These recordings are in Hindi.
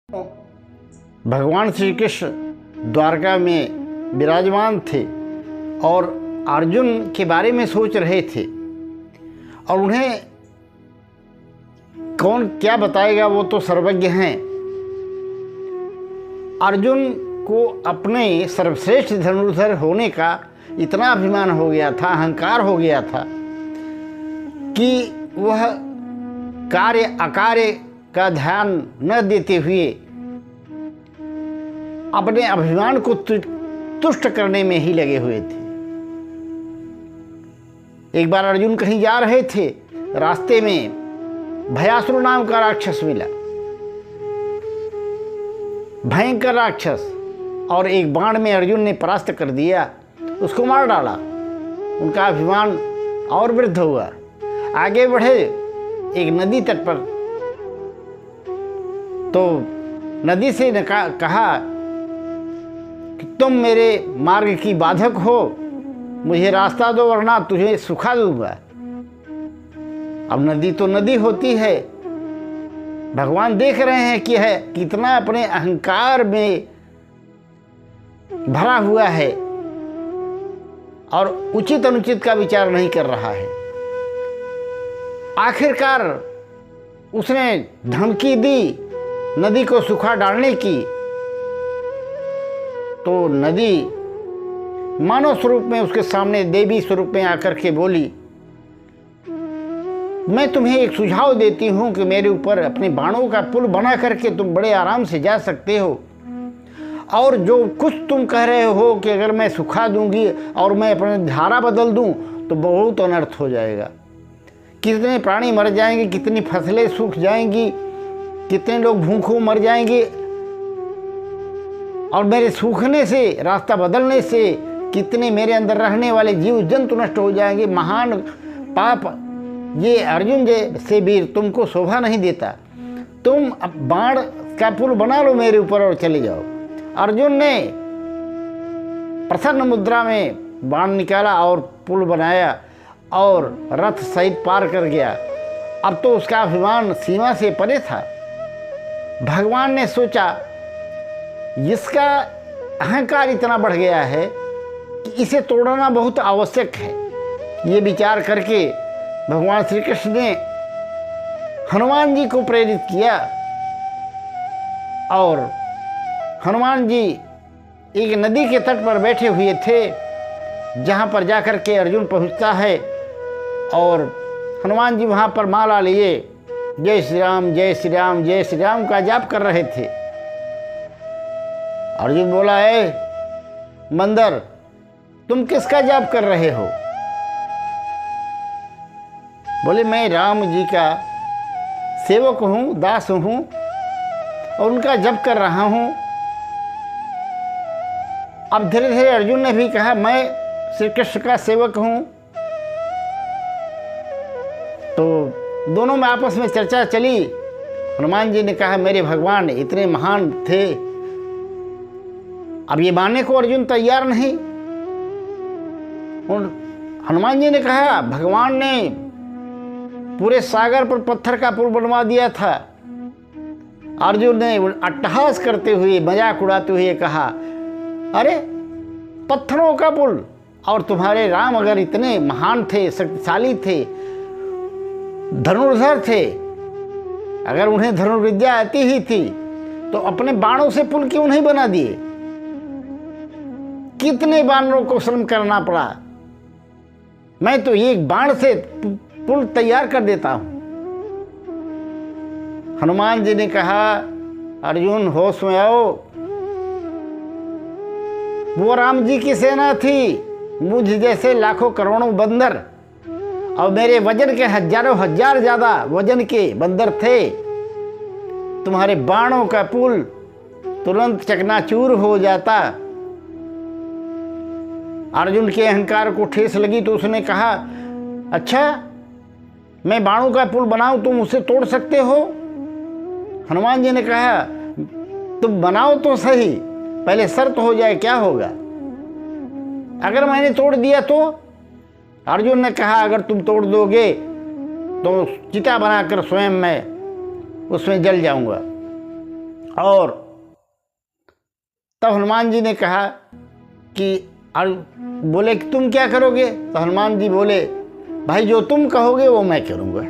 भगवान श्री कृष्ण द्वारका में विराजमान थे और अर्जुन के बारे में सोच रहे थे और उन्हें कौन क्या बताएगा, वो तो सर्वज्ञ हैं। अर्जुन को अपने सर्वश्रेष्ठ धनुर्धर होने का इतना अभिमान हो गया था, अहंकार हो गया था कि वह कार्य अकार्य का ध्यान न देते हुए अपने अभिमान को तुष्ट करने में ही लगे हुए थे। एक बार अर्जुन कहीं जा रहे थे, रास्ते में भयासुर नाम का राक्षस मिला, भयंकर राक्षस, और एक बाण में अर्जुन ने परास्त कर दिया, उसको मार डाला। उनका अभिमान और वृद्ध हुआ। आगे बढ़े एक नदी तट पर, तो नदी से कहा कि तुम मेरे मार्ग की बाधक हो, मुझे रास्ता दो वरना तुझे सुखा दूंगा। अब नदी तो नदी होती है, भगवान देख रहे हैं कि है कितना अपने अहंकार में भरा हुआ है और उचित अनुचित का विचार नहीं कर रहा है। आखिरकार उसने धमकी दी नदी को सुखा डालने की, तो नदी मानव स्वरूप में उसके सामने देवी स्वरूप में आकर के बोली, मैं तुम्हें एक सुझाव देती हूं कि मेरे ऊपर अपने बाणों का पुल बना करके तुम बड़े आराम से जा सकते हो, और जो कुछ तुम कह रहे हो कि अगर मैं सुखा दूंगी और मैं अपनी धारा बदल दूं तो बहुत अनर्थ हो जाएगा। कितने प्राणी मर जाएंगे, कितनी फसलें सूख जाएंगी, कितने लोग भूखों मर जाएंगे, और मेरे सूखने से, रास्ता बदलने से कितने मेरे अंदर रहने वाले जीव जंतु नष्ट हो जाएंगे। महान पाप ये अर्जुन जैसे वीर तुमको शोभा नहीं देता। तुम अब बाण का पुल बना लो मेरे ऊपर और चले जाओ। अर्जुन ने प्रसन्न मुद्रा में बाण निकाला और पुल बनाया और रथ सहित पार कर गया। अब तो उसका अभिमान सीमा से परे था। भगवान ने सोचा इसका अहंकार इतना बढ़ गया है कि इसे तोड़ना बहुत आवश्यक है। ये विचार करके भगवान श्री कृष्ण ने हनुमान जी को प्रेरित किया और हनुमान जी एक नदी के तट पर बैठे हुए थे, जहाँ पर जाकर के अर्जुन पहुँचता है, और हनुमान जी वहाँ पर माला लिए जय श्री राम जय श्री राम जय श्री राम का जाप कर रहे थे। अर्जुन बोला, बंदर तुम किसका जाप कर रहे हो? बोले, मैं राम जी का सेवक हूँ, दास हूँ और उनका जप कर रहा हूँ। अब धीरे धीरे अर्जुन ने भी कहा, मैं श्री कृष्ण का सेवक हूँ। तो दोनों में आपस में चर्चा चली। हनुमान जी ने कहा, मेरे भगवान इतने महान थे। अब ये मानने को अर्जुन तैयार नहीं। और हनुमान जी ने कहा, भगवान ने पूरे सागर पर पत्थर का पुल बनवा दिया था। अर्जुन ने अट्टहास करते हुए, मजाक उड़ाते हुए कहा, अरे पत्थरों का पुल, और तुम्हारे राम अगर इतने महान थे, शक्तिशाली थे, धनुर्धर थे, अगर उन्हें धनुर्विद्या आती ही थी तो अपने बाणों से पुल क्यों नहीं बना दिए? कितने बाणों को श्रम करना पड़ा, मैं तो एक बाण से पुल तैयार कर देता हूं। हनुमान जी ने कहा, अर्जुन होश में आओ, वो राम जी की सेना थी, मुझ जैसे लाखों करोड़ों बंदर और मेरे वजन के हजारों हजार ज्यादा वजन के बंदर थे। तुम्हारे बाणों का पुल तुरंत चकनाचूर हो जाता। अर्जुन के अहंकार को ठेस लगी तो उसने कहा, अच्छा मैं बाणों का पुल बनाऊं, तुम उसे तोड़ सकते हो? हनुमान जी ने कहा, तुम बनाओ तो सही, पहले शर्त हो जाए, क्या होगा अगर मैंने तोड़ दिया तो? अर्जुन ने कहा, अगर तुम तोड़ दोगे तो चिता बनाकर स्वयं मैं उसमें जल जाऊंगा। और तब हनुमान जी ने कहा कि बोले कि तुम क्या करोगे? तो हनुमान जी बोले, भाई जो तुम कहोगे वो मैं करूँगा,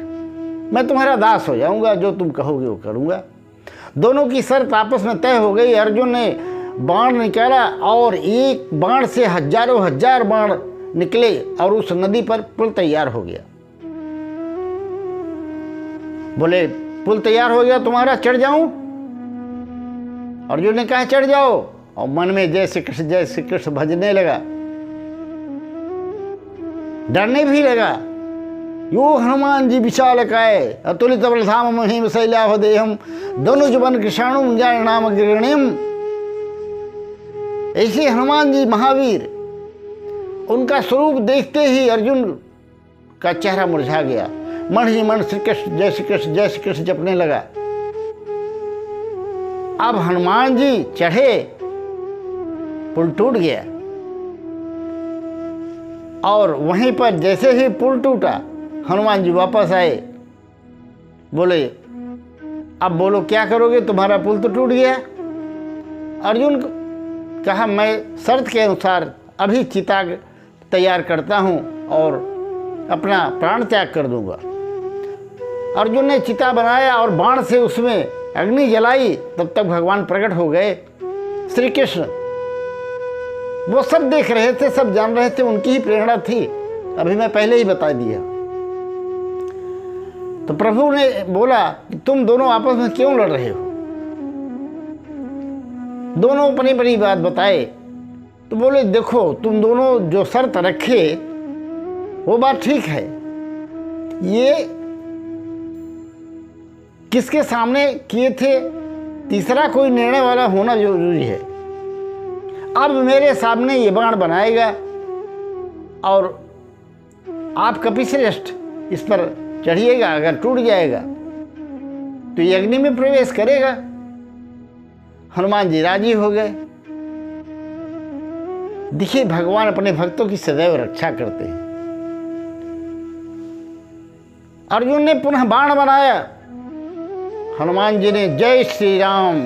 मैं तुम्हारा दास हो जाऊँगा, जो तुम कहोगे वो करूँगा। दोनों की शर्त आपस में तय हो गई। अर्जुन ने बाण निकाला और एक बाण से हजारों हजार बाण निकले और उस नदी पर पुल तैयार हो गया। बोले पुल तैयार हो गया तुम्हारा, चढ़ जाऊं? अर्जुन ने कहा चढ़ जाओ, और मन में जय श्री कृष्ण भजने लगा, डरने भी लगा। यो हनुमान जी विशालकाय अतुलित बलधाम महिम शैलावदेहम धनुज बन कृषाणुम जान नाम अग्रणीम। ऐसे हनुमान जी महावीर, उनका स्वरूप देखते ही अर्जुन का चेहरा मुरझा गया। मन ही मन श्री कृष्ण जय श्री कृष्ण जय श्री कृष्ण जपने लगा। अब हनुमान जी चढ़े, पुल टूट गया और वहीं पर जैसे ही पुल टूटा हनुमान जी वापस आए। बोले अब बोलो क्या करोगे, तुम्हारा पुल तो टूट गया। अर्जुन कहा मैं शर्त के अनुसार अभी चिता तैयार करता हूँ और अपना प्राण त्याग कर दूंगा। अर्जुन ने चिता बनाया और बाण से उसमें अग्नि जलाई। तब तक भगवान प्रकट हो गए श्री कृष्ण। वो सब देख रहे थे, सब जान रहे थे, उनकी ही प्रेरणा थी, अभी मैं पहले ही बता दिया। तो प्रभु ने बोला कि तुम दोनों आपस में क्यों लड़ रहे हो? दोनों अपनी अपनी बात बताए। तो बोले देखो तुम दोनों जो शर्त रखे वो बात ठीक है, ये किसके सामने किए थे? तीसरा कोई निर्णय वाला होना जरूरी है। अब मेरे सामने ये बाण बनाएगा और आप कपिश्रेष्ठ इस पर चढ़िएगा, अगर टूट जाएगा तो ये अग्नि में प्रवेश करेगा। हनुमान जी राजी हो गए। देखिए भगवान अपने भक्तों की सदैव रक्षा करते हैं। अर्जुन ने पुनः बाण बनाया, हनुमान जी ने जय श्री राम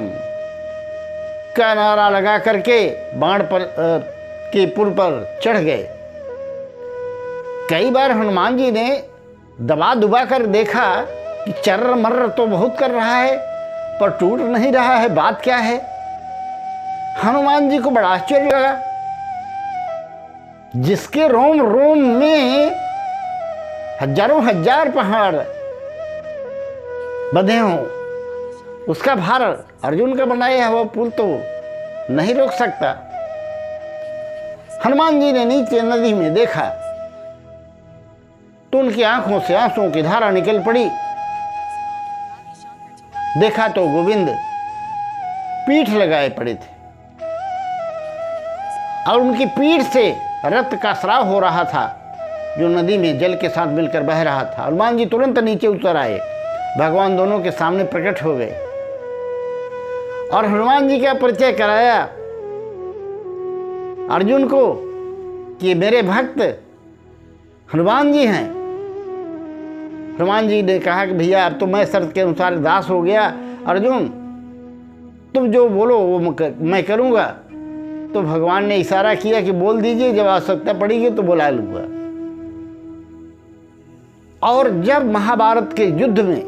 का नारा लगा करके बाण पर के पुल पर चढ़ गए। कई बार हनुमान जी ने दबा दुबा कर देखा कि चर्र मर्र तो बहुत कर रहा है पर टूट नहीं रहा है, बात क्या है? हनुमान जी को बड़ा आश्चर्य लगा। जिसके रोम रोम में हजारों हजार पहाड़ बंधे हों, उसका भार अर्जुन का बनाया हुआ पुल तो नहीं रोक सकता। हनुमान जी ने नीचे नदी में देखा तो उनकी आंखों से आंसुओं की धारा निकल पड़ी। देखा तो गोविंद पीठ लगाए पड़े थे और उनकी पीठ से रक्त का स्राव हो रहा था जो नदी में जल के साथ मिलकर बह रहा था। हनुमान जी तुरंत नीचे उतर आए, भगवान दोनों के सामने प्रकट हो गए और हनुमान जी का परिचय कराया अर्जुन को कि मेरे भक्त हनुमान जी हैं। हनुमान जी ने कहा कि भैया अब तो मैं शर्त के अनुसार दास हो गया, अर्जुन तुम जो बोलो वो मैं करूँगा। तो भगवान ने इशारा किया कि बोल दीजिए, जब आवश्यकता पड़ेगी तो बुला लूँगा। और जब महाभारत के युद्ध में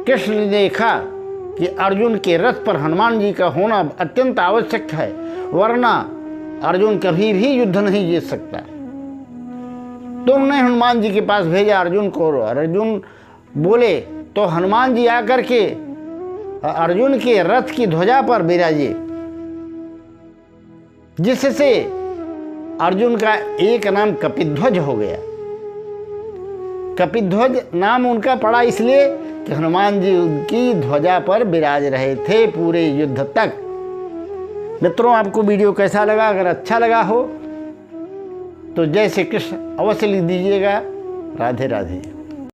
कृष्ण ने देखा कि अर्जुन के रथ पर हनुमान जी का होना अत्यंत आवश्यक है, वरना अर्जुन कभी भी युद्ध नहीं जीत सकता, तो उन्होंने हनुमान जी के पास भेजा अर्जुन को। अर्जुन बोले तो हनुमान जी आकर के अर्जुन के रथ की ध्वजा पर विराजे, जिससे अर्जुन का एक नाम कपिध्वज हो गया। कपिध्वज नाम उनका पड़ा इसलिए कि हनुमान जी उनकी ध्वजा पर विराज रहे थे पूरे युद्ध तक। मित्रों, आपको वीडियो कैसा लगा? अगर अच्छा लगा हो तो जय श्री कृष्ण अवश्य लिख दीजिएगा। राधे राधे।